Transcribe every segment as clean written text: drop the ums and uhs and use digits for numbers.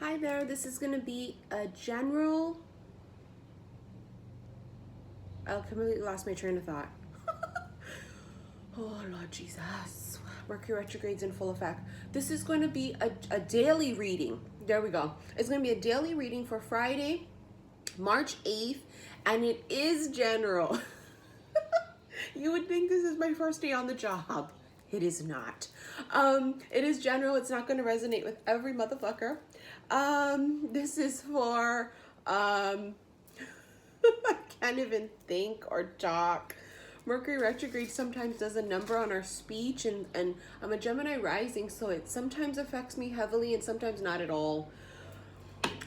Hi there, this is going to be a general... I completely lost my train of thought. Oh, Lord Jesus. Mercury retrograde's in full effect. This is going to be a daily reading. There we go. It's going to be a daily reading for Friday, March 8th, and it is general. You would think this is my first day on the job. It is not. It is general. It's not going to resonate with every motherfucker. This is for, I can't even think or talk. Mercury retrograde sometimes does a number on our speech, and I'm a Gemini rising, so it sometimes affects me heavily and sometimes not at all.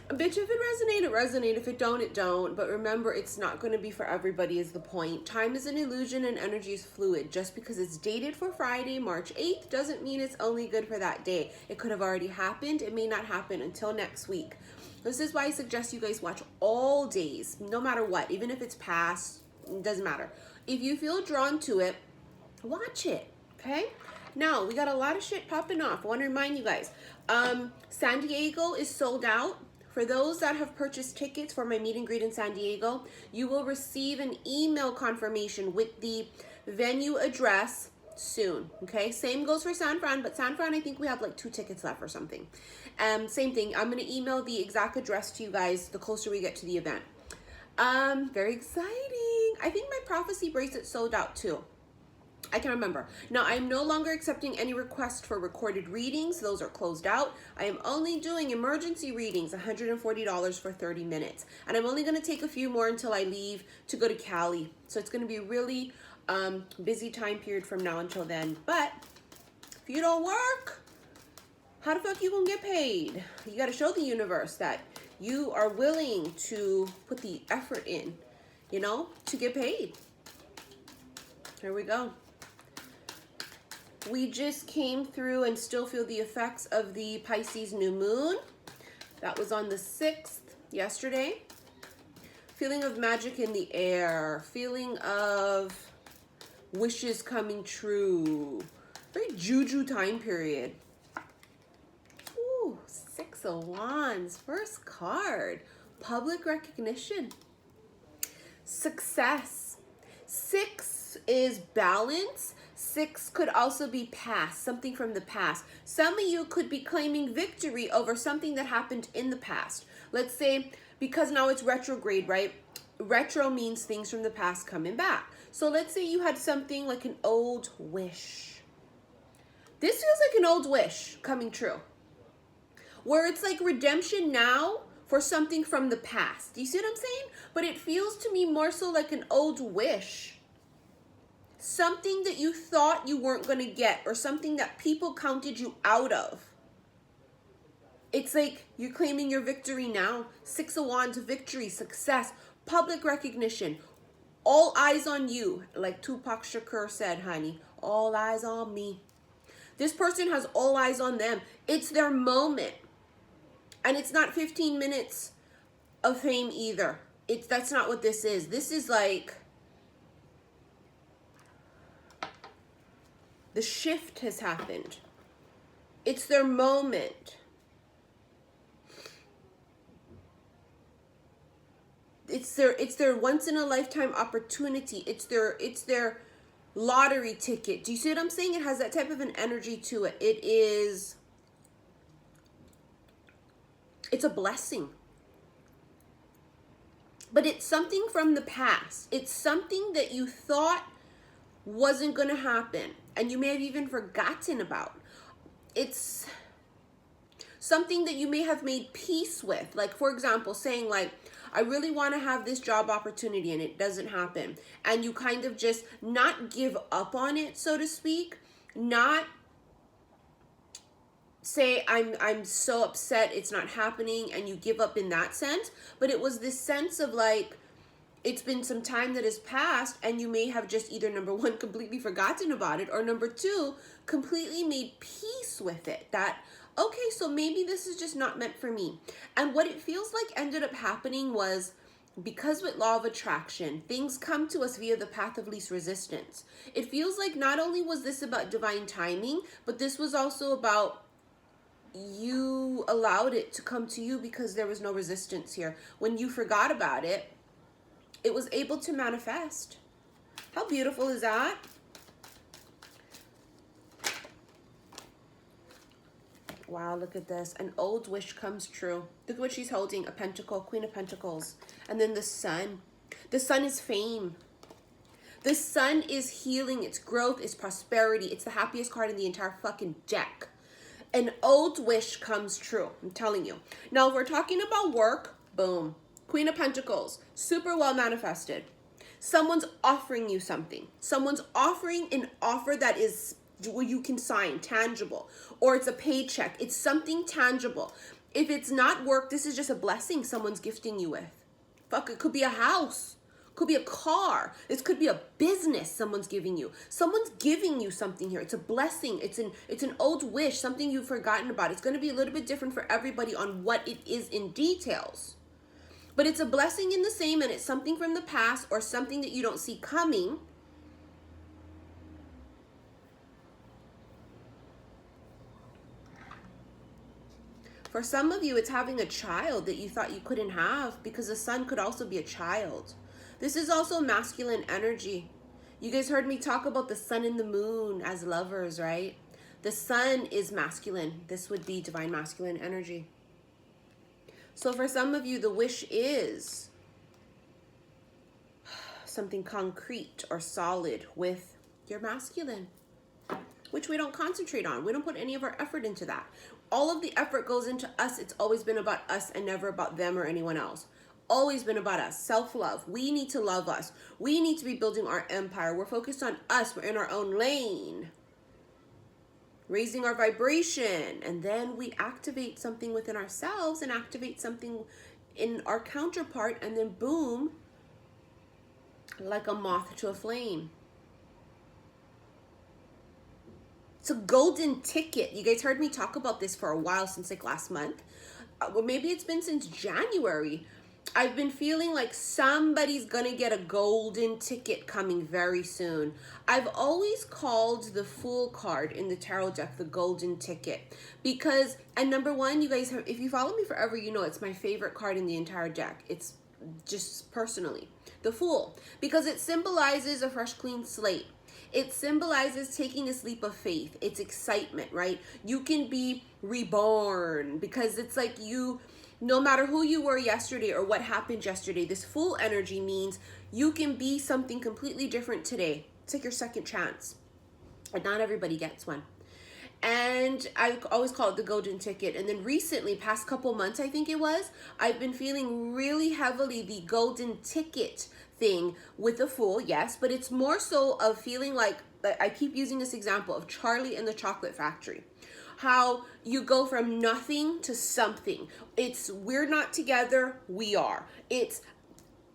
Bitch, if it resonate. If it don't, it don't. But remember, it's not going to be for everybody is the point. Time is an illusion and energy is fluid. Just because it's dated for Friday, March 8th, doesn't mean it's only good for that day. It could have already happened. It may not happen until next week. This is why I suggest you guys watch all days, no matter what. Even if it's past, it doesn't matter. If you feel drawn to it, watch it, okay? Now, we got a lot of shit popping off. I want to remind you guys, San Diego is sold out. For those that have purchased tickets for my meet and greet in San Diego, you will receive an email confirmation with the venue address soon, okay? Same goes for San Fran, but San Fran, I think we have like 2 tickets left or something. Same thing, I'm gonna email the exact address to you guys the closer we get to the event. Very exciting. I think my prophecy bracelet sold out too. I can remember. Now, I'm no longer accepting any requests for recorded readings. Those are closed out. I am only doing emergency readings, $140 for 30 minutes. And I'm only going to take a few more until I leave to go to Cali. So it's going to be a really busy time period from now until then. But if you don't work, how the fuck you going to get paid? You got to show the universe that you are willing to put the effort in, you know, to get paid. Here we go. We just came through and still feel the effects of the Pisces new moon. That was on the 6th, yesterday. Feeling of magic in the air. Feeling of wishes coming true. Very juju time period. Ooh, 6 of Wands. First card. Public recognition. Success. 6 is balance. 6 could also be past, something from the past. Some of you could be claiming victory over something that happened in the past. Let's say, because now it's retrograde, right? Retro means things from the past coming back. So let's say you had something like an old wish. This feels like an old wish coming true. Where it's like redemption now for something from the past. Do you see what I'm saying? But it feels to me more so like an old wish. Something that you thought you weren't going to get, or something that people counted you out of. It's like you're claiming your victory now. 6 of Wands, victory, success, public recognition. All eyes on you. Like Tupac Shakur said, honey, all eyes on me. This person has all eyes on them. It's their moment. And it's not 15 minutes of fame either. That's not what this is. This is like... the shift has happened. It's their moment. It's their once in a lifetime opportunity. It's their lottery ticket. Do you see what I'm saying? It has that type of an energy to it. It's a blessing. But it's something from the past. It's something that you thought wasn't going to happen, and you may have even forgotten about. It's something that you may have made peace with. Like, for example, saying like, I really want to have this job opportunity and it doesn't happen. And you kind of just not give up on it, so to speak. Not say, I'm so upset it's not happening, and you give up in that sense. But it was this sense of like, it's been some time that has passed, and you may have just either, number 1, completely forgotten about it, or number 2, completely made peace with it. That, okay, so maybe this is just not meant for me. And what it feels like ended up happening was, because with law of attraction, things come to us via the path of least resistance. It feels like not only was this about divine timing, but this was also about you you allowed it to come to you because there was no resistance here. When you forgot about it, it was able to manifest. How beautiful is that? Wow, look at this. An old wish comes true. Look at what she's holding. A pentacle, Queen of Pentacles. And then the sun. The sun is fame. The sun is healing. It's growth. It's prosperity. It's the happiest card in the entire fucking deck. An old wish comes true. I'm telling you. Now, if we're talking about work, boom. Queen of Pentacles. Super well manifested. Someone's offering you something. Someone's offering an offer that is you can sign, tangible, or it's a paycheck. It's something tangible. If it's not work, this is just a blessing someone's gifting you with. Fuck, it could be a house, could be a car. This could be a business someone's giving you. Someone's giving you something here. It's a blessing. It's an old wish, something you've forgotten about. It's going to be a little bit different for everybody on what it is in details. But it's a blessing in the same, and it's something from the past or something that you don't see coming. For some of you, it's having a child that you thought you couldn't have, because the sun could also be a child. This is also masculine energy. You guys heard me talk about the sun and the moon as lovers, right? The sun is masculine. This would be divine masculine energy. So for some of you, the wish is something concrete or solid with your masculine, which we don't concentrate on. We don't put any of our effort into that. All of the effort goes into us. It's always been about us and never about them or anyone else. Always been about us. Self-love. We need to love us. We need to be building our empire. We're focused on us. We're in our own lane. Raising our vibration. And then we activate something within ourselves and activate something in our counterpart. And then boom, like a moth to a flame. It's a golden ticket. You guys heard me talk about this for a while, since like last month. Well, maybe it's been since January. I've been feeling like somebody's gonna get a golden ticket coming very soon. I've always called the Fool card in the tarot deck the golden ticket because, and number one, you guys, if you follow me forever, you know it's my favorite card in the entire deck. It's just personally the Fool, because it symbolizes a fresh, clean slate. It symbolizes taking this leap of faith. It's excitement, right? You can be reborn, because it's like you, no matter who you were yesterday or what happened yesterday, this Fool energy means you can be something completely different today. It's like your second chance. But not everybody gets one. And I always call it the golden ticket. And then recently, past couple months, I think it was, I've been feeling really heavily the golden ticket thing with the Fool, yes, but it's more so of feeling like, I keep using this example of Charlie and the Chocolate Factory. How you go from nothing to something. It's we're not together, we are. It's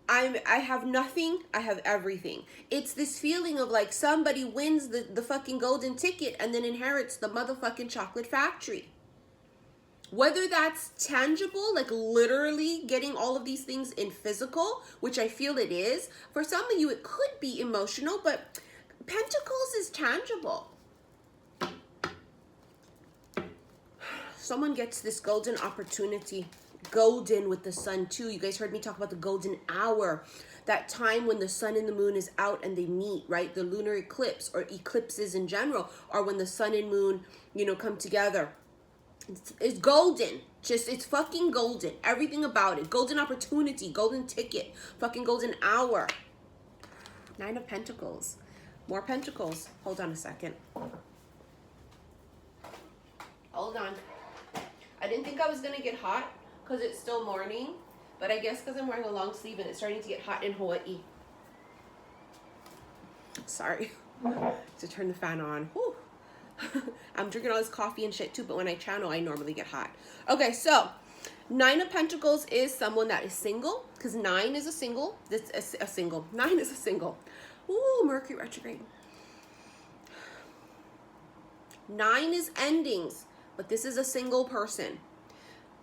I have nothing, I have everything. It's this feeling of like somebody wins the fucking golden ticket and then inherits the motherfucking chocolate factory. Whether that's tangible, like literally getting all of these things in physical, which I feel it is. For some of you, it could be emotional, but Pentacles is tangible. Someone gets this golden opportunity. Golden with the sun too. You guys heard me talk about the golden hour. That time when the sun and the moon is out and they meet, right? The lunar eclipse or eclipses in general are when the sun and moon, you know, come together. It's golden. Just, it's fucking golden. Everything about it. Golden opportunity, golden ticket, fucking golden hour. 9 of Pentacles. More Pentacles. Hold on a second. Hold on. I didn't think I was going to get hot because it's still morning. But I guess because I'm wearing a long sleeve and it's starting to get hot in Hawaii. Sorry. To turn the fan on. Whew. I'm drinking all this coffee and shit too, but when I channel, I normally get hot. Okay, so 9 of Pentacles is someone that is single, because 9 is a single. This is a single. 9 is a single. Ooh, Mercury retrograde. 9 is endings, but this is a single person.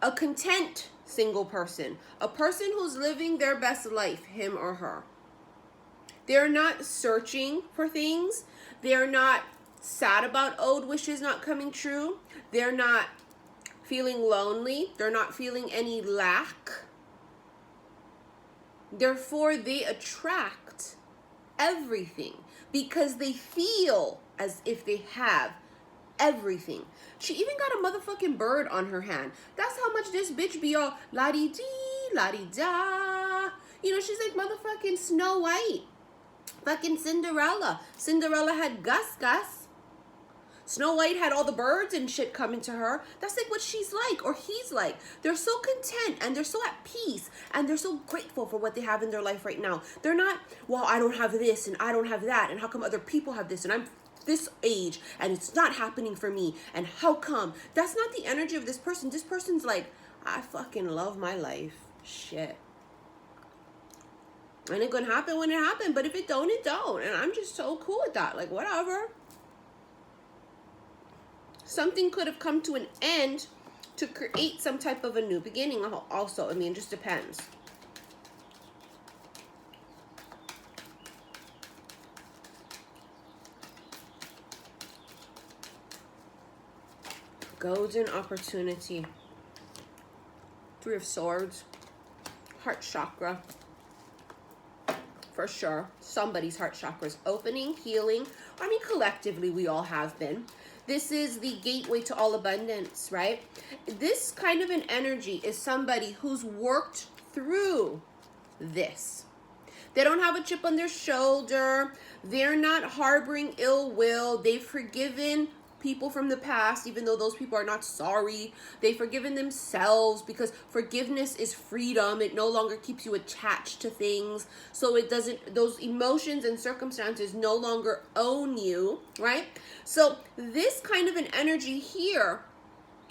A content single person. A person who's living their best life, him or her. They're not searching for things. They're not sad about old wishes not coming true. They're not feeling lonely. They're not feeling any lack. Therefore, they attract everything because they feel as if they have everything. She even got a motherfucking bird on her hand. That's how much this bitch be all la-di-dee, la-di-da. You know, she's like motherfucking Snow White. Fucking Cinderella. Cinderella had Gus. Snow White had all the birds and shit coming to her. That's like what she's like, or he's like. They're so content and they're so at peace and they're so grateful for what they have in their life right now. They're not, well, I don't have this and I don't have that, and how come other people have this and I'm this age and it's not happening for me, and how come? That's not the energy of this person. This person's like, I fucking love my life. Shit. And it's gonna happen when it happens, but if it don't, it don't. And I'm just so cool with that. Like, whatever. Something could have come to an end to create some type of a new beginning also. I mean, it just depends. Golden opportunity. Three of Swords. Heart chakra. For sure. Somebody's heart chakra is opening, healing. I mean, collectively, we all have been. This is the gateway to all abundance, right? This kind of an energy is somebody who's worked through this. They don't have a chip on their shoulder. They're not harboring ill will. They've forgiven people from the past, even though those people are not sorry. They've forgiven themselves because forgiveness is freedom. It no longer keeps you attached to things. So it doesn't, those emotions and circumstances no longer own you, right? So this kind of an energy here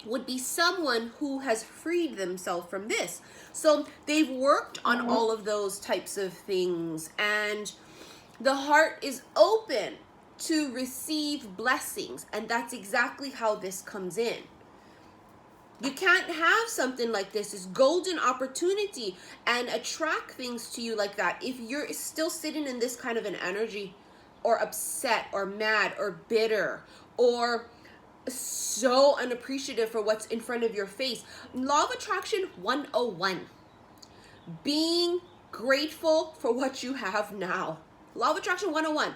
would be someone who has freed themselves from this. So they've worked on all of those types of things, and the heart is open to receive blessings, and that's exactly how this comes in. You can't have something like this golden opportunity and attract things to you like that if you're still sitting in this kind of an energy, or upset or mad or bitter or so unappreciative for what's in front of your face. Law of Attraction 101. Being grateful for what you have now. Law of Attraction 101.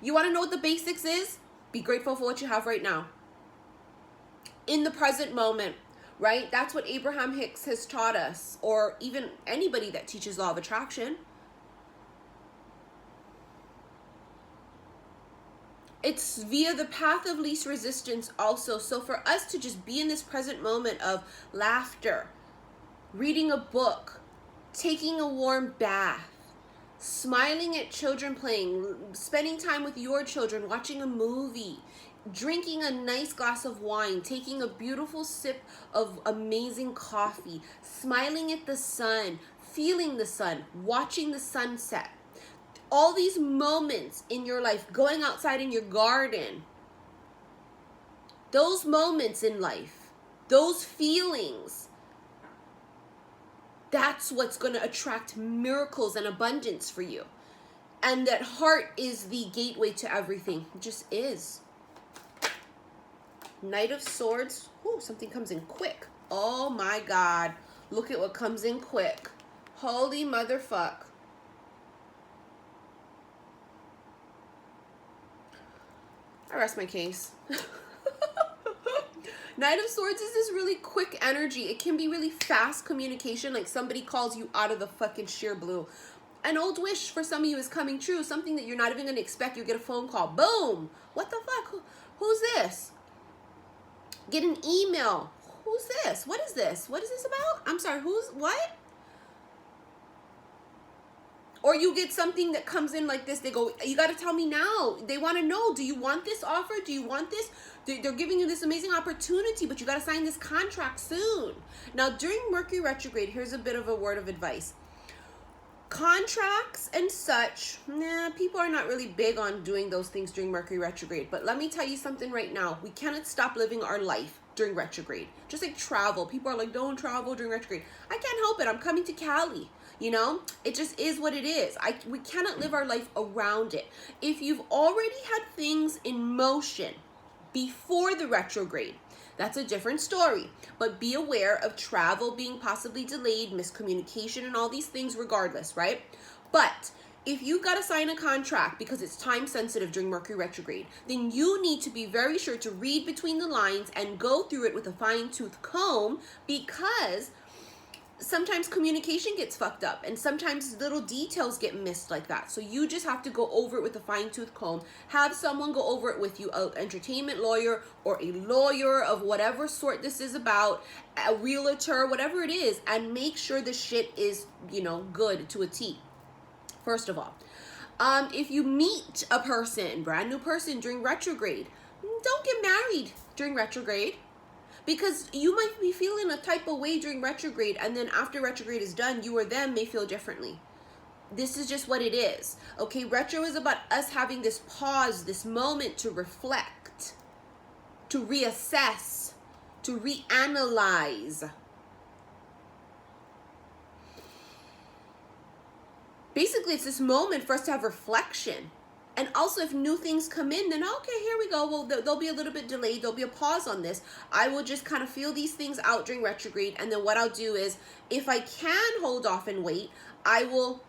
You want to know what the basics is? Be grateful for what you have right now. In the present moment, right? That's what Abraham Hicks has taught us, or even anybody that teaches Law of Attraction. It's via the path of least resistance also. So for us to just be in this present moment of laughter, reading a book, taking a warm bath, smiling at children playing, spending time with your children, watching a movie, drinking a nice glass of wine, taking a beautiful sip of amazing coffee, smiling at the sun, feeling the sun, watching the sunset. All these moments in your life, going outside in your garden, those moments in life, those feelings, that's what's going to attract miracles and abundance for you. And that heart is the gateway to everything. It just is. Knight of Swords. Ooh, something comes in quick. Oh my God. Look at what comes in quick. Holy motherfuck. I rest my case. Knight of Swords is this really quick energy. It can be really fast communication, like somebody calls you out of the fucking sheer blue. An old wish for some of you is coming true. Something that you're not even going to expect. You get a phone call. Boom. What the fuck? Who's this? Get an email. Who's this? What is this? What is this about? I'm sorry. Who's what? Or you get something that comes in like this. They go, you got to tell me now. They want to know, do you want this offer? Do you want this? They're giving you this amazing opportunity, but you got to sign this contract soon. Now, during Mercury retrograde, here's a bit of a word of advice. Contracts and such, people are not really big on doing those things during Mercury retrograde. But let me tell you something right now. We cannot stop living our life during retrograde. Just like travel. People are like, don't travel during retrograde. I can't help it. I'm coming to Cali. You know, it just is what it is. We cannot live our life around it. If you've already had things in motion before the retrograde, That's a different story. But be aware of travel being possibly delayed, miscommunication, and all these things regardless, right? But if you've got to sign a contract because it's time sensitive during Mercury retrograde, then you need to be very sure to read between the lines and go through it with a fine-tooth comb, because sometimes communication gets fucked up and sometimes little details get missed like that. So you just have to go over it with a fine-tooth comb. Have someone go over it with you, an entertainment lawyer or a lawyer of whatever sort this is about, a realtor, whatever it is, and make sure the shit is, you know, good to a T. First of all, if you meet a person, brand new person during retrograde, don't get married during retrograde, because you might be feeling a type of way during retrograde, and then after retrograde is done, you or them may feel differently. This is just what it is. Okay, retro is about us having this pause, this moment to reflect, to reassess, to reanalyze. Basically, it's this moment for us to have reflection. And also, if new things come in, then okay, here we go. Well, they'll be a little bit delayed. There'll be a pause on this. I will just kind of feel these things out during retrograde. And then what I'll do is, if I can hold off and wait, I will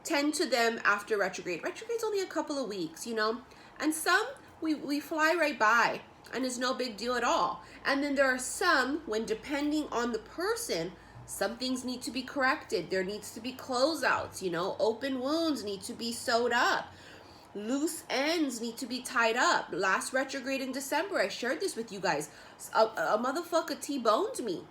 tend to them after retrograde. Retrograde's only a couple of weeks, you know. And some, we fly right by, and it's no big deal at all. And then there are some, when depending on the person, some things need to be corrected. There needs to be closeouts, you know. Open wounds need to be sewed up. Loose ends need to be tied up. Last retrograde in December, I shared this with you guys. A motherfucker T-boned me.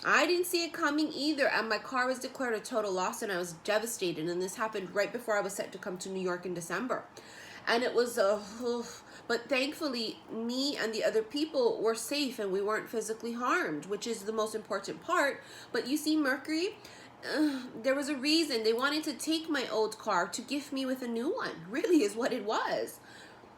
I didn't see it coming either, and my car was declared a total loss, and I was devastated. And this happened right before I was set to come to New York in December. And it was but thankfully, me and the other people were safe, and we weren't physically harmed, which is the most important part. But you see, Mercury, there was a reason they wanted to take my old car to gift me with a new one. Really is what it was.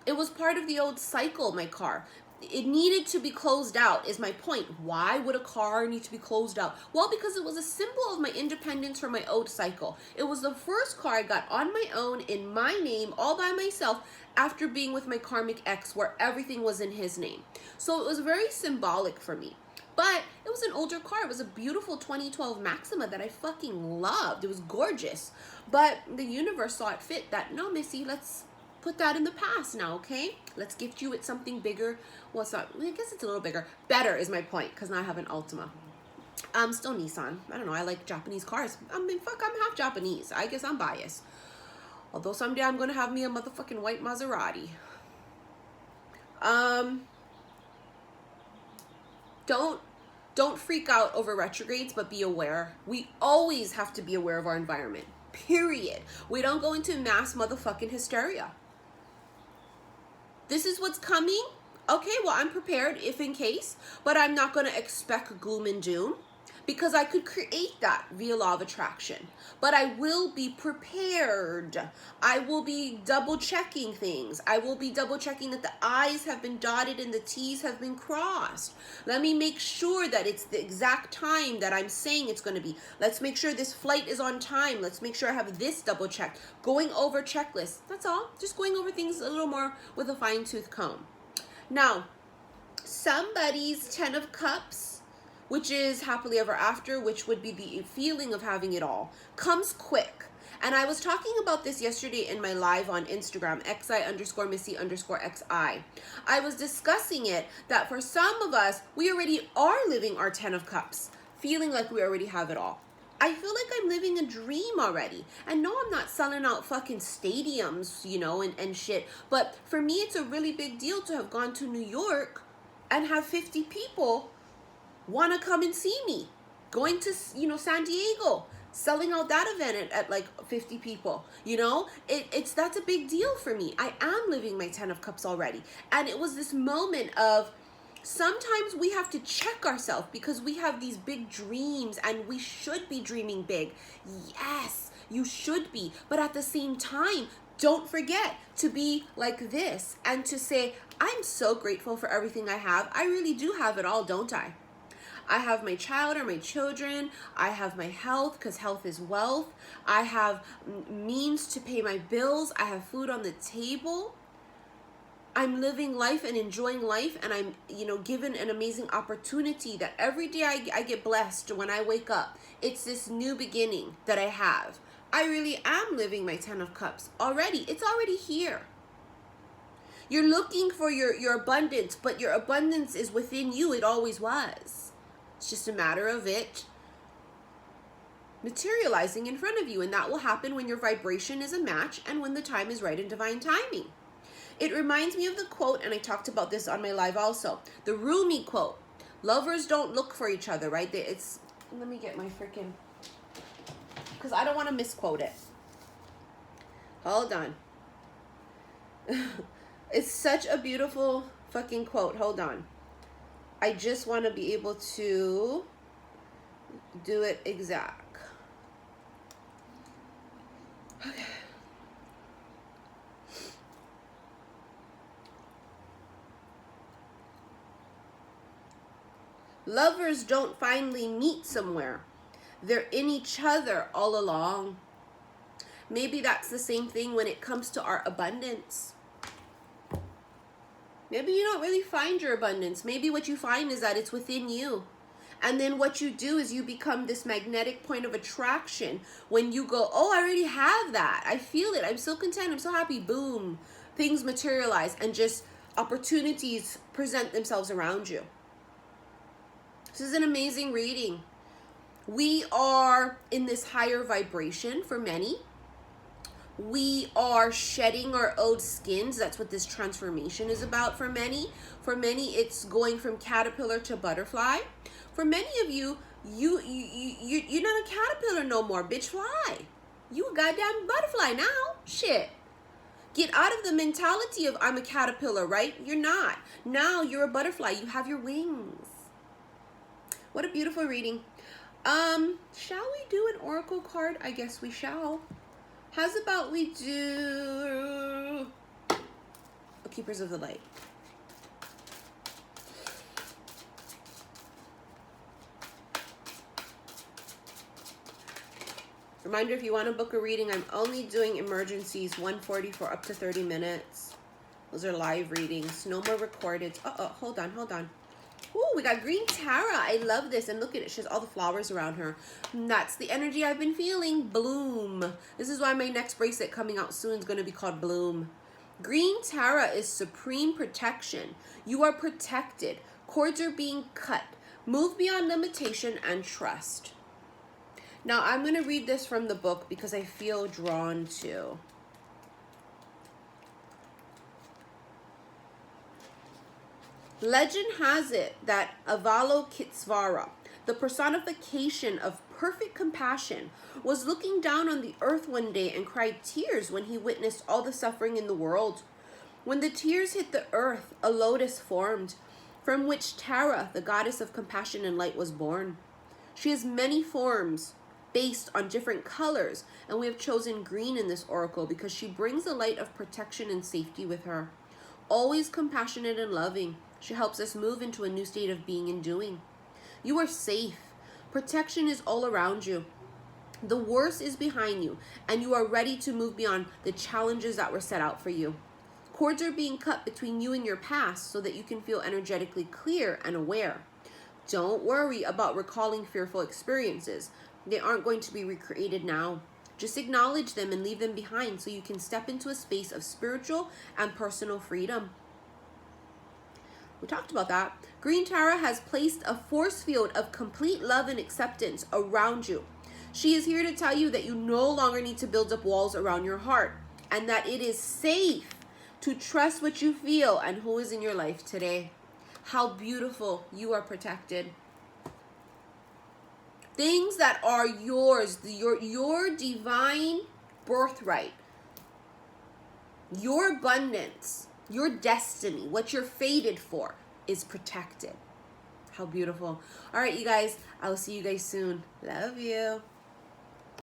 It was part of the old cycle, my car. It needed to be closed out, is my point. Why would a car need to be closed out? Well, because it was a symbol of my independence from my old cycle. It was the first car I got on my own, in my name, all by myself, after being with my karmic ex, where everything was in his name. So it was very symbolic for me. But it was an older car. It was a beautiful 2012 Maxima that I fucking loved. It was gorgeous. But the universe saw it fit that, no, Missy, let's put that in the past now, okay? Let's gift you with something bigger. Well, it's not, I guess it's a little bigger. Better is my point, because now I have an Altima. Still Nissan. I don't know, I like Japanese cars. I mean, fuck, I'm half Japanese. I guess I'm biased. Although someday I'm going to have me a motherfucking white Maserati. Don't freak out over retrogrades, but be aware. We always have to be aware of our environment. Period. We don't go into mass motherfucking hysteria. This is what's coming. Okay, well, I'm prepared if in case, but I'm not going to expect gloom and doom, because I could create that via law of attraction. But I will be prepared. I will be double checking things. I will be double checking that the I's have been dotted and the T's have been crossed. Let me make sure that it's the exact time that I'm saying it's going to be. Let's make sure this flight is on time. Let's make sure I have this double checked. Going over checklists. That's all. Just going over things a little more with a fine-tooth comb. Now, somebody's 10 of Cups, which is happily ever after, which would be the feeling of having it all, comes quick. And I was talking about this yesterday in my live on Instagram, xi_missy_xi. I was discussing it that for some of us, we already are living our 10 of Cups, feeling like we already have it all. I feel like I'm living a dream already. And no, I'm not selling out fucking stadiums, you know, and shit. But for me, it's a really big deal to have gone to New York and have 50 people want to come and see me. Going to, you know, San Diego, selling out that event at like 50 people, you know, that's a big deal for me. I am living my 10 of Cups already. And it was this moment of, sometimes we have to check ourselves because we have these big dreams and we should be dreaming big. Yes, you should be. But at the same time, don't forget to be like this and to say, I'm so grateful for everything I have. I really do have it all, don't I? I have my child or my children. I have my health, because health is wealth. I have means to pay my bills. I have food on the table. I'm living life and enjoying life, and I'm, you know, given an amazing opportunity that every day I get blessed when I wake up. It's this new beginning that I have. I really am living my 10 of Cups already. It's already here. You're looking for your abundance, but your abundance is within you. It always was. It's just a matter of it materializing in front of you, and that will happen when your vibration is a match and when the time is right in divine timing. It reminds me of the quote, and I talked about this on my live also, the Rumi quote. Lovers don't look for each other, right? It's, let me get my freaking, because I don't want to misquote it. Hold on. It's such a beautiful fucking quote. Hold on. I just want to be able to do it exact. Okay. Lovers don't finally meet somewhere. They're in each other all along. Maybe that's the same thing when it comes to our abundance. Maybe you don't really find your abundance. Maybe what you find is that it's within you. And then what you do is you become this magnetic point of attraction when you go, oh, I already have that. I feel it. I'm so content. I'm so happy. Boom. Things materialize and just opportunities present themselves around you. This is an amazing reading. We are in this higher vibration for many. We are shedding our old skins. That's what this transformation is about for many. For many, it's going from caterpillar to butterfly. For many of you, you're not a caterpillar no more. Bitch, fly. You a goddamn butterfly now. Shit. Get out of the mentality of I'm a caterpillar, right? You're not. Now you're a butterfly. You have your wings. What a beautiful reading. Shall we do an oracle card? I guess we shall. How's about we do Keepers of the Light? Reminder, if you want to book a reading, I'm only doing emergencies 140 for up to 30 minutes. Those are live readings. No more recorded. Hold on. Ooh, we got Green Tara. I love this. And look at it. She has all the flowers around her. And that's the energy I've been feeling. Bloom. This is why my next bracelet coming out soon is going to be called Bloom. Green Tara is supreme protection. You are protected. Cords are being cut. Move beyond limitation and trust. Now, I'm going to read this from the book because I feel drawn to. Legend has it that Avalokitesvara, the personification of perfect compassion, was looking down on the earth one day and cried tears when he witnessed all the suffering in the world. When the tears hit the earth, a lotus formed, from which Tara, the goddess of compassion and light, was born. She has many forms based on different colors, and we have chosen green in this oracle because she brings the light of protection and safety with her. Always compassionate and loving, she helps us move into a new state of being and doing. You are safe. Protection is all around you. The worst is behind you, and you are ready to move beyond the challenges that were set out for you. Cords are being cut between you and your past so that you can feel energetically clear and aware. Don't worry about recalling fearful experiences. They aren't going to be recreated now. Just acknowledge them and leave them behind so you can step into a space of spiritual and personal freedom. We talked about that. Green Tara has placed a force field of complete love and acceptance around you. She is here to tell you that you no longer need to build up walls around your heart and that it is safe to trust what you feel and who is in your life today. How beautiful. You are protected. Things that are yours, your divine birthright, your abundance, your destiny, what you're fated for is protected. How beautiful. All right, you guys, I will see you guys soon. Love you.